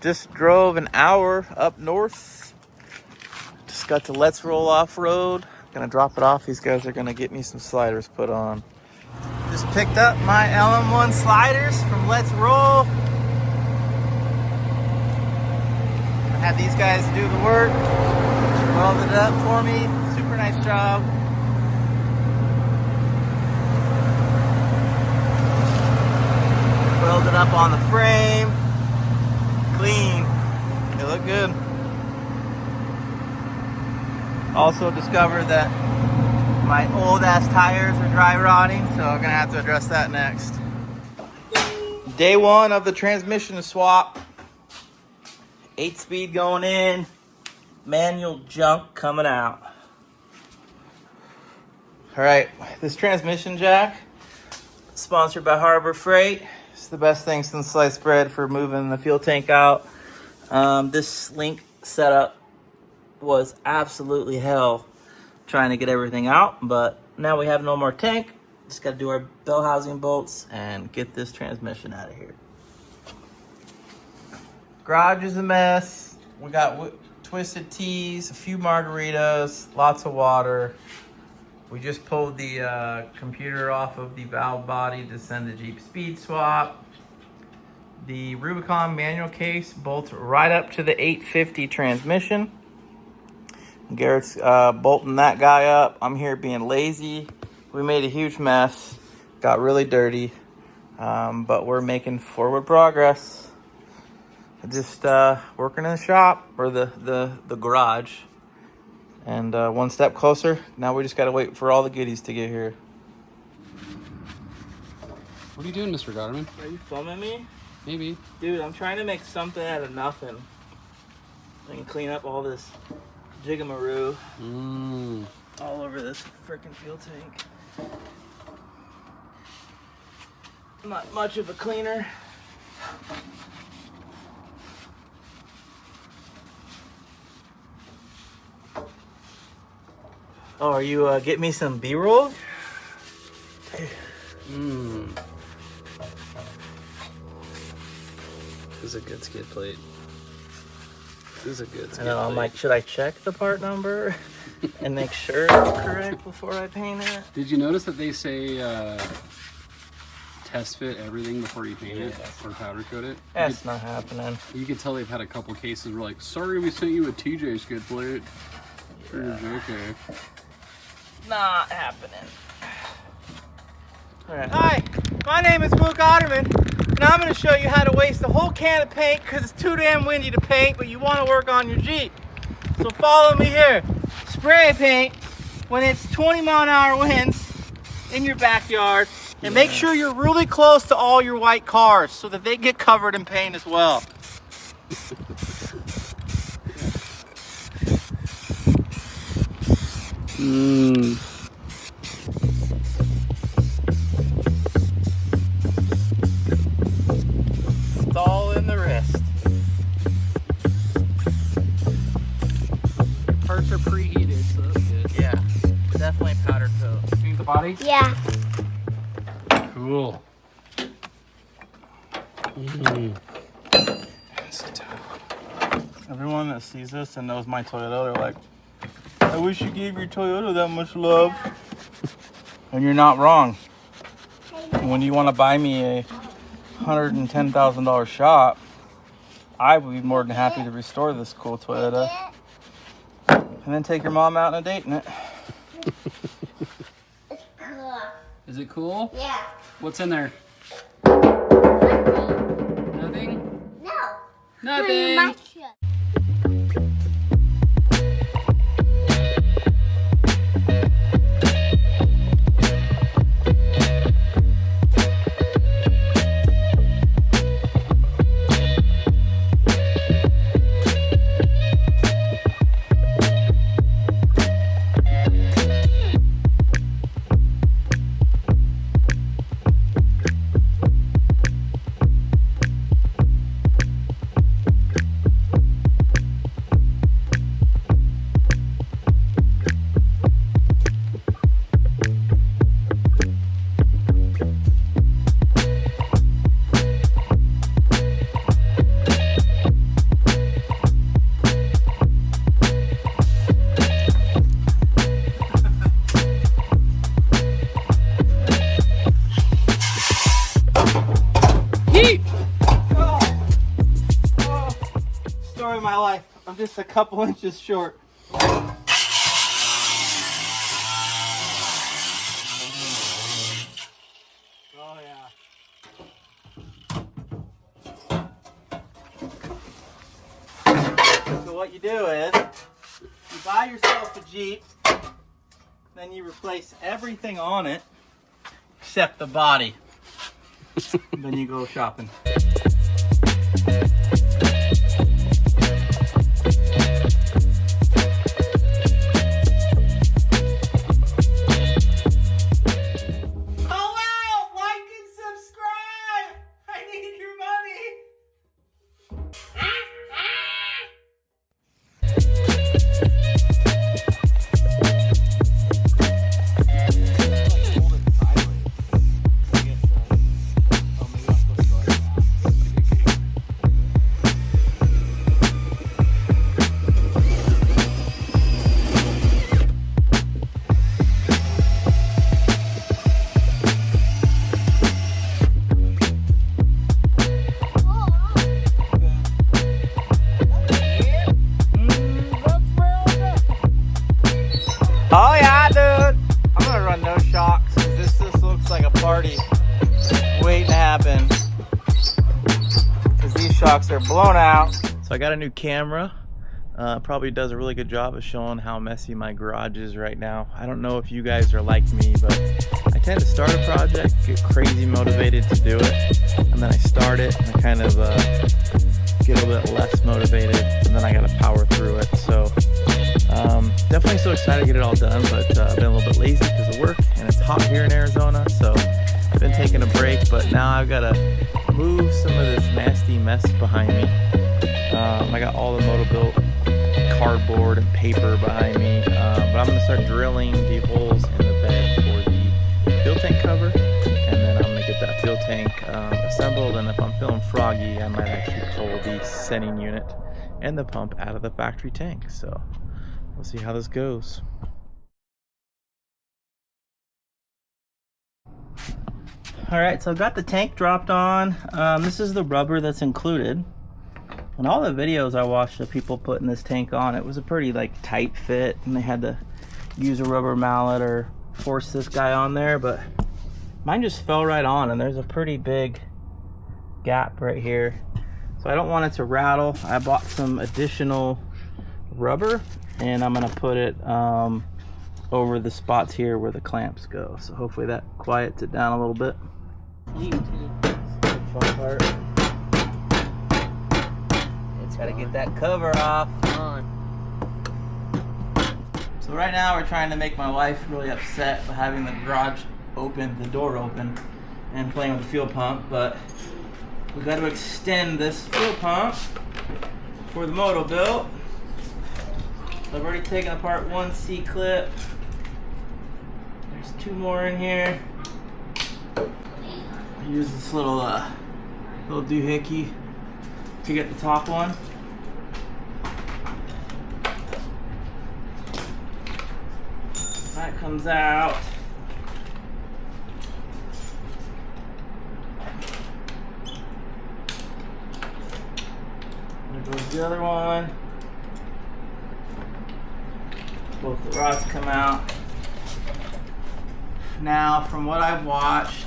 Just drove an hour up north. Just got to Let's Roll off-road. Gonna drop it off. These guys are gonna get me some sliders put on. Just picked up my LM1 sliders from Let's Roll. I had these guys do the work. Welded it up for me. Super nice job. Welded up on the frame. Clean. They look good. Also discovered that my old ass tires are dry rotting, so I'm gonna have to address that next. Day one of the transmission swap. 8-speed going in, manual junk coming out. All right, this transmission jack, sponsored by Harbor Freight. It's the best thing since sliced bread for moving the fuel tank out. This link setup was absolutely hell trying to get everything out, but now we have no more tank. Just got to do our bell housing bolts and get this transmission out of here. Garage is a mess. We got twisted teas, a few margaritas, lots of water. We just pulled the computer off of the valve body to send the Jeep speed swap. The Rubicon manual case bolts right up to the 850 transmission. Garrett's bolting that guy up. I'm here being lazy. We made a huge mess. Got really dirty. But we're making forward progress. Just working in the shop or the garage. And one step closer. Now we just got to wait for all the goodies to get here. What are you doing, Mr. Gotterman? Are you filming me? Maybe. Dude, I'm trying to make something out of nothing. I can clean up all this jigamaroo all over this freaking fuel tank. I'm not much of a cleaner. Oh, are you getting me some B-roll? This is a good skid plate. This is a good skid I know, plate. I'm like, should I check the part number and make sure it's correct before I paint it? Did you notice that they say test fit everything before you paint it or powder coat it? That's not happening. You could tell they've had a couple cases where like, sorry we sent you a TJ skid plate for your JK. Not happening. All right. Hi, my name is Will Gotterman, and I'm going to show you how to waste a whole can of paint because it's too damn windy to paint, but you want to work on your Jeep. So follow me here. Spray paint when it's 20-mile-an-hour winds in your backyard, and make sure you're really close to all your white cars so that they get covered in paint as well. It's all in the wrist. Parts are preheated, so that's good. Yeah, definitely powder coat. Paint the body? Yeah. Cool. Everyone that sees this and knows my Toyota, they're like, I wish you gave your Toyota that much love. And you're not wrong. When you want to buy me a $110,000 shop, I would be more than happy to restore this cool Toyota and then take your mom out on a date in it. It's cool. Is it cool? Yeah. What's in there? Nothing? No. Nothing. Much. I'm just a couple inches short. Oh yeah. So what you do is, you buy yourself a Jeep, then you replace everything on it except the body. Then you go shopping. Oh yeah, dude! I'm gonna run no shocks because this just looks like a party waiting to happen. Because these shocks are blown out. So I got a new camera. Probably does a really good job of showing how messy my garage is right now. I don't know if you guys are like me, but I tend to start a project, get crazy motivated to do it, and then I start it and I kind of get a little bit less motivated, and then I gotta power through it. So definitely so excited to get it all done, but I've been a little bit lazy because of work, and it's hot here in Arizona, so I've been taking a break, but now I've got to move some of this nasty mess behind me. I got all the Motobilt cardboard and paper behind me, but I'm going to start drilling the holes in the bed for the fuel tank cover, and then I'm going to get that fuel tank assembled, and if I'm feeling froggy, I might actually pull the sending unit and the pump out of the factory tank. So we'll see how this goes. Alright, so I've got the tank dropped on. This is the rubber that's included. And all the videos I watched of people putting this tank on, it was a pretty tight fit, and they had to use a rubber mallet or force this guy on there, but mine just fell right on, and there's a pretty big gap right here. So I don't want it to rattle. I bought some additional rubber, and I'm gonna put it over the spots here where the clamps go. So hopefully that quiets it down a little bit. Fun part. It's gotta get that cover off. So right now we're trying to make my wife really upset by having the garage open, the door open, and playing with the fuel pump, but we got to extend this fuel pump for the Motobilt. I've already taken apart one C-clip. There's two more in here. I use this little doohickey to get the top one. That comes out. There goes the other one. Both the rods come out. Now, from what I've watched,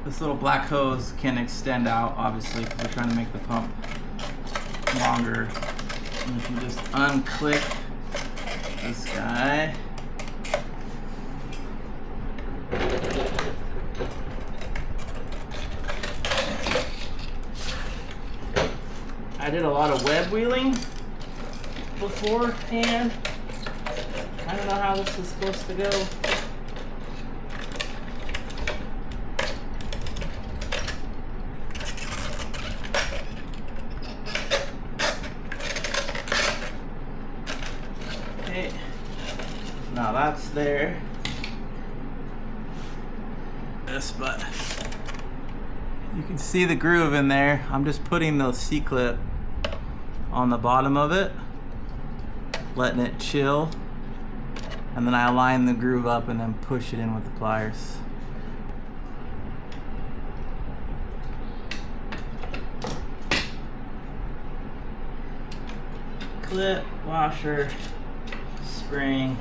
this little black hose can extend out, obviously, because we're trying to make the pump longer. And if you just unclick this guy, I did a lot of web wheeling beforehand. I don't know how this is supposed to go. Okay, now that's there. But you can see the groove in there. I'm just putting the C-clip on the bottom of it, letting it chill, and then I align the groove up and then push it in with the pliers. clip, washer, spring,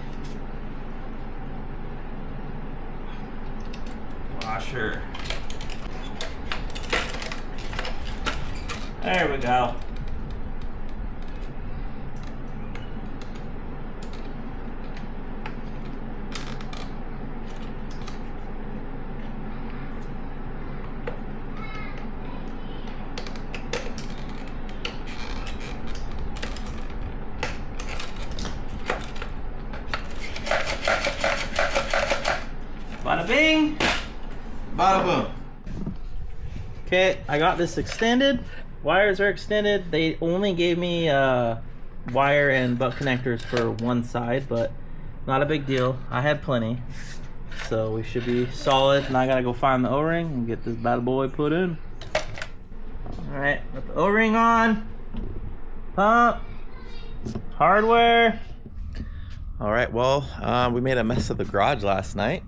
washer. There we go. Bada bing, bada boom. Okay, I got this extended. Wires are extended. They only gave me wire and butt connectors for one side, but not a big deal. I had plenty, so we should be solid. Now I gotta go find the O-ring and get this bad boy put in. All right, got the O-ring on. Pump, hardware. All right, well, we made a mess of the garage last night.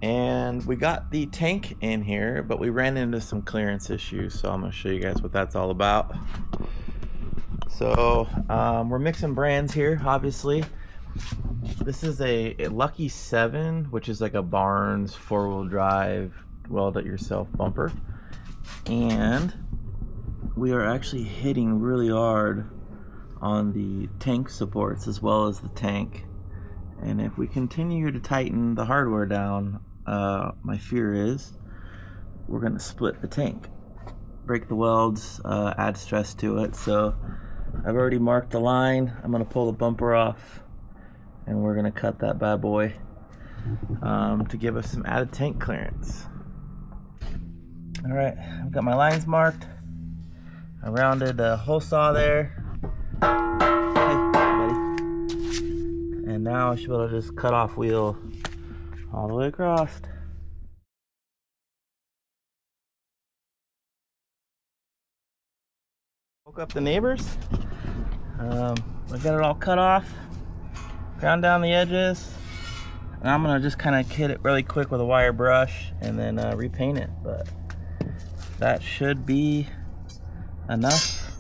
And we got the tank in here, but we ran into some clearance issues, so I'm gonna show you guys what that's all about. So we're mixing brands here, obviously. This is a Lucky 7, which is like a Barnes 4-wheel drive weld it yourself bumper. And we are actually hitting really hard on the tank supports as well as the tank. And if we continue to tighten the hardware down, my fear is we're gonna split the tank, break the welds, add stress to it. So I've already marked the line. I'm gonna pull the bumper off and we're gonna cut that bad boy to give us some added tank clearance. All right, I've got my lines marked. I rounded a hole saw there. Hey, buddy. And now I should be able to just cut off wheel all the way across. Woke up the neighbors. We got it all cut off, ground down the edges, and I'm gonna just kind of hit it really quick with a wire brush and then repaint it. But that should be enough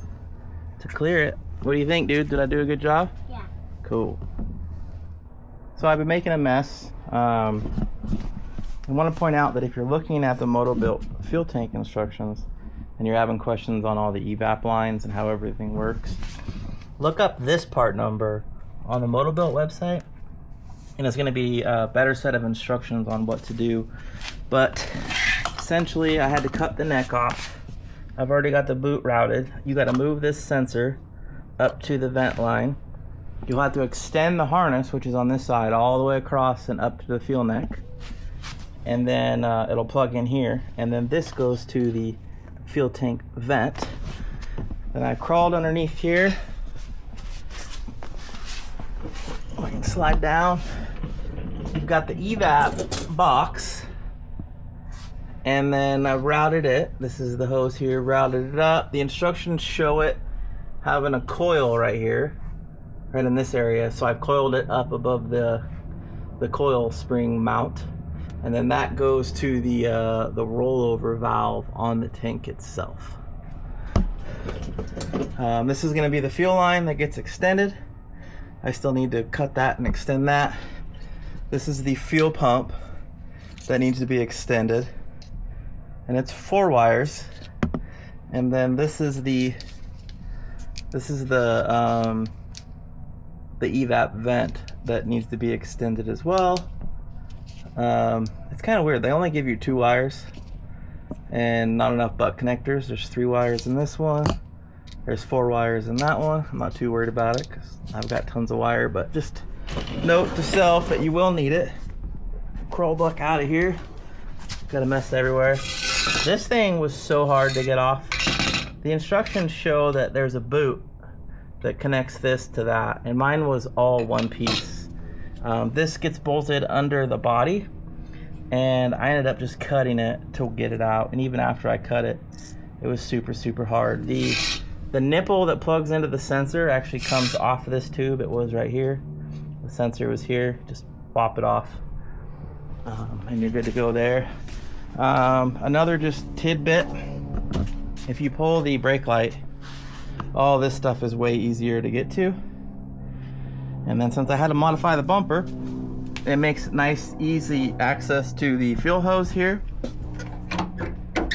to clear it. What do you think, dude? Did I do a good job? Yeah. Cool. So I've been making a mess. I want to point out that if you're looking at the Motobilt fuel tank instructions and you're having questions on all the evap lines and how everything works, look up this part number on the Motobilt website, and it's going to be a better set of instructions on what to do. But essentially, I had to cut the neck off. I've already got the boot routed. You got to move this sensor up to the vent line. You'll have to extend the harness, which is on this side, all the way across and up to the fuel neck. And then it'll plug in here. And then this goes to the fuel tank vent. Then I crawled underneath here. I can slide down. You've got the evap box. And then I routed it. This is the hose here, routed it up. The instructions show it having a coil right here, right in this area. So I've coiled it up above the coil spring mount. And then that goes to the rollover valve on the tank itself. This is gonna be the fuel line that gets extended. I still need to cut that and extend that. This is the fuel pump that needs to be extended. And it's 4 wires. And then this is the evap vent that needs to be extended as well. It's kind of weird. They only give you 2 wires and not enough butt connectors. There's 3 wires in this one. There's 4 wires in that one. I'm not too worried about it because I've got tons of wire, but just note to self that you will need it. Crawl back out of here. Got a mess everywhere. This thing was so hard to get off. The instructions show that there's a boot that connects this to that, and mine was all one piece. This gets bolted under the body, and I ended up just cutting it to get it out. And even after I cut it, it was super hard. The nipple that plugs into the sensor actually comes off of this tube. It was right here. The sensor was here. Just pop it off, and you're good to go there. Another just tidbit: if you pull the brake light all this stuff is way easier to get to. And then since I had to modify the bumper, it makes nice, easy access to the fuel hose here.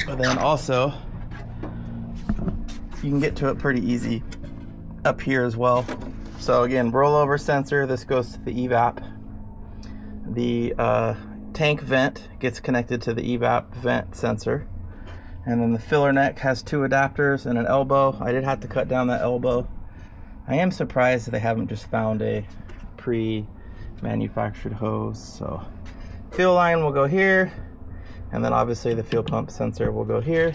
But then also, you can get to it pretty easy up here as well. So again, rollover sensor, this goes to the evap. The tank vent gets connected to the evap vent sensor. And then the filler neck has 2 adapters and an elbow. I did have to cut down that elbow. I am surprised that they haven't just found a pre-manufactured hose. So fuel line will go here, and then obviously the fuel pump sensor will go here.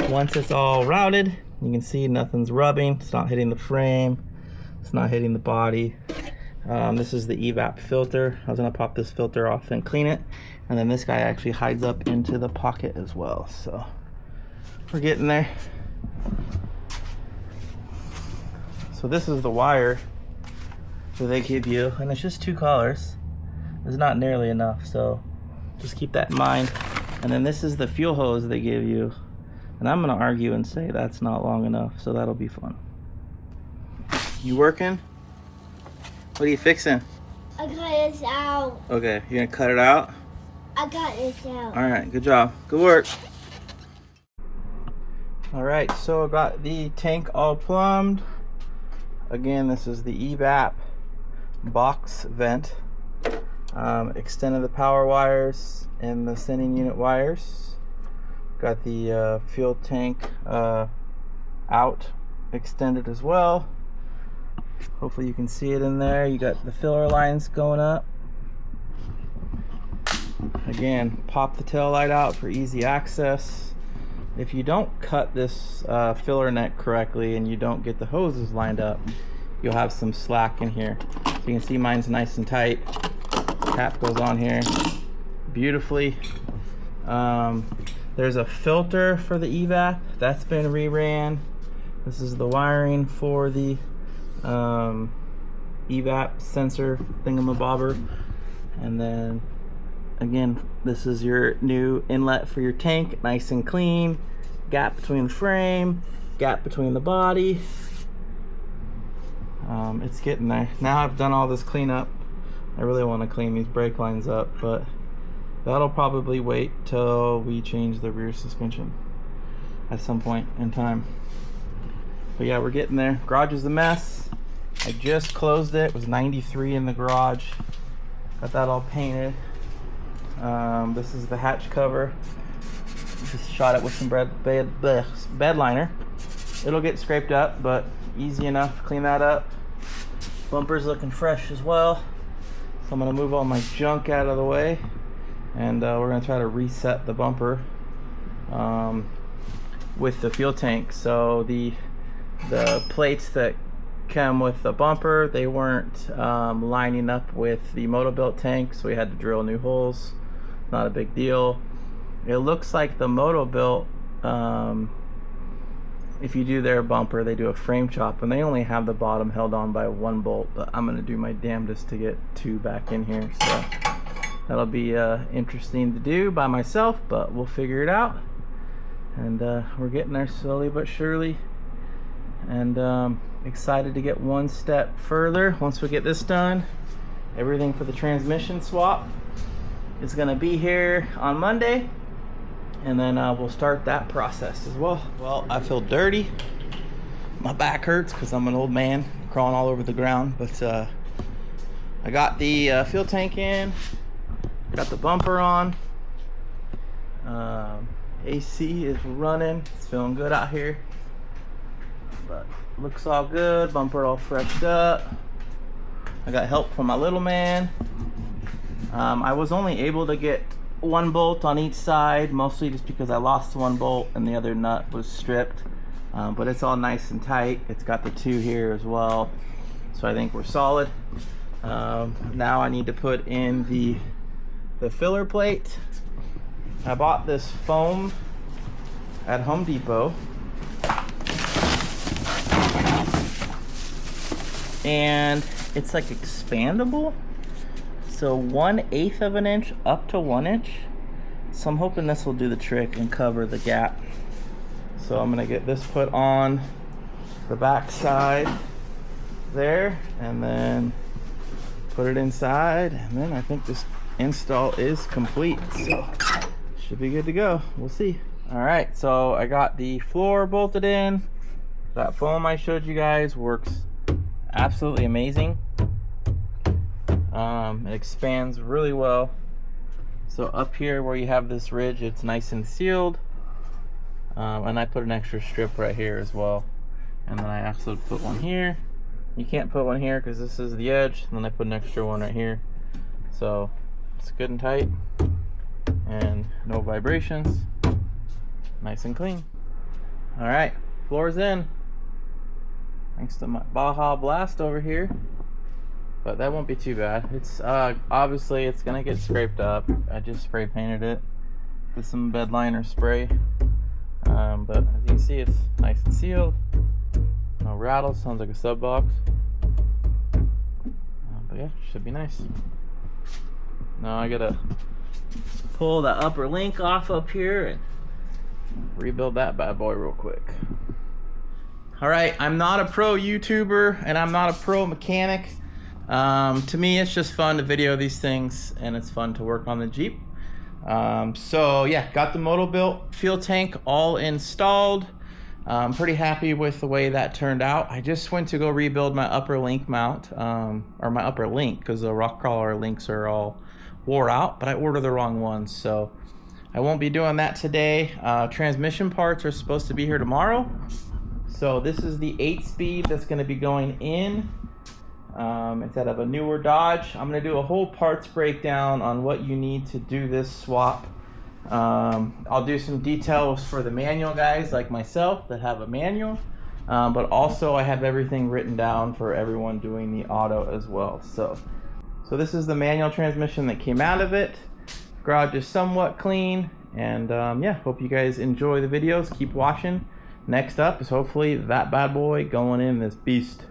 Once it's all routed, you can see nothing's rubbing. It's not hitting the frame. It's not hitting the body. This is the evap filter. I was gonna pop this filter off and clean it. And then this guy actually hides up into the pocket as well. So we're getting there. So this is the wire that they give you, and it's just 2 colors. It's not nearly enough, so just keep that in mind. And then this is the fuel hose they give you. And I'm gonna argue and say that's not long enough, so that'll be fun. You working? What are you fixing? I cut this out. Okay, you're gonna cut it out? I got this out. All right, good job. Good work. All right, so I got the tank all plumbed. Again, this is the evap box vent. Extended the power wires and the sending unit wires. Got the fuel tank out extended as well. Hopefully you can see it in there. You got the filler lines going up. Again, pop the tail light out for easy access. If you don't cut this filler neck correctly and you don't get the hoses lined up, you'll have some slack in here. So you can see mine's nice and tight. Cap goes on here beautifully. There's a filter for the evap that's been reran. This is the wiring for the evap sensor thingamabobber. And then again, this is your new inlet for your tank, nice and clean. Gap between the frame, gap between the body. It's getting there. Now I've done all this cleanup, I really want to clean these brake lines up, but that'll probably wait till we change the rear suspension at some point in time. But yeah, we're getting there. Garage is a mess. I just closed it. It was 93 in the garage. Got that all painted. This is the hatch cover. Just shot it with some bed liner. It'll get scraped up, but easy enough to clean that up. Bumper's looking fresh as well. So I'm gonna move all my junk out of the way, and we're gonna try to reset the bumper with the fuel tank. So the plates that come with the bumper, they weren't lining up with the Motobilt tank, so we had to drill new holes. Not a big deal. It looks like the Motobilt, if you do their bumper, they do a frame chop, and they only have the bottom held on by 1 bolt, but I'm gonna do my damnedest to get 2 back in here. So that'll be interesting to do by myself, but we'll figure it out. And we're getting there slowly but surely, and excited to get one step further. Once we get this done, everything for the transmission swap is gonna be here on Monday, and then we'll start that process as well. Well, I feel dirty. My back hurts because I'm an old man crawling all over the ground, but I got the fuel tank in, got the bumper on. AC is running. It's feeling good out here, but looks all good. Bumper all freshed up. I got help from my little man. I was only able to get 1 bolt on each side, mostly just because I lost 1 bolt and the other nut was stripped, but it's all nice and tight. It's got the 2 here as well, so I think we're solid. Now I need to put in the filler plate. I bought this foam at Home Depot, and it's like expandable, so 1/8 of an inch up to 1 inch. So I'm hoping this will do the trick and cover the gap. So So I'm gonna get this put on the back side there, and then put it inside, and then I think this install is complete. So should be good to go. We'll see. All right, so I got the floor bolted in. That foam I showed you guys works absolutely amazing. It expands really well. So up here where you have this ridge, it's nice and sealed. And I put an extra strip right here as well. And then I also put one here. You can't put one here because this is the edge. And then I put an extra one right here. So it's good and tight. And no vibrations. Nice and clean. All right, floor's in. Thanks to my Baja Blast over here. But that won't be too bad. It's obviously it's gonna get scraped up. I just spray painted it with some bed liner spray. But as you can see, it's nice and sealed. No rattle, sounds like a sub box. But yeah, should be nice. Now I gotta pull the upper link off up here and rebuild that bad boy real quick. All right, I'm not a pro YouTuber and I'm not a pro mechanic. To me, it's just fun to video these things, and it's fun to work on the Jeep. So yeah, got the Motobilt fuel tank all installed. I'm pretty happy with the way that turned out. I just went to go rebuild my upper link mount, or my upper link, because the rock crawler links are all wore out, but I ordered the wrong ones, so I won't be doing that today. Transmission parts are supposed to be here tomorrow. So this is the 8-speed that's going to be going in. It's out of a newer Dodge. I'm going to do a whole parts breakdown on what you need to do this swap. I'll do some details for the manual guys like myself that have a manual, but also I have everything written down for everyone doing the auto as well. So this is the manual transmission that came out of it. Garage is somewhat clean, and yeah, hope you guys enjoy the videos. Keep watching. Next up is hopefully that bad boy going in this beast.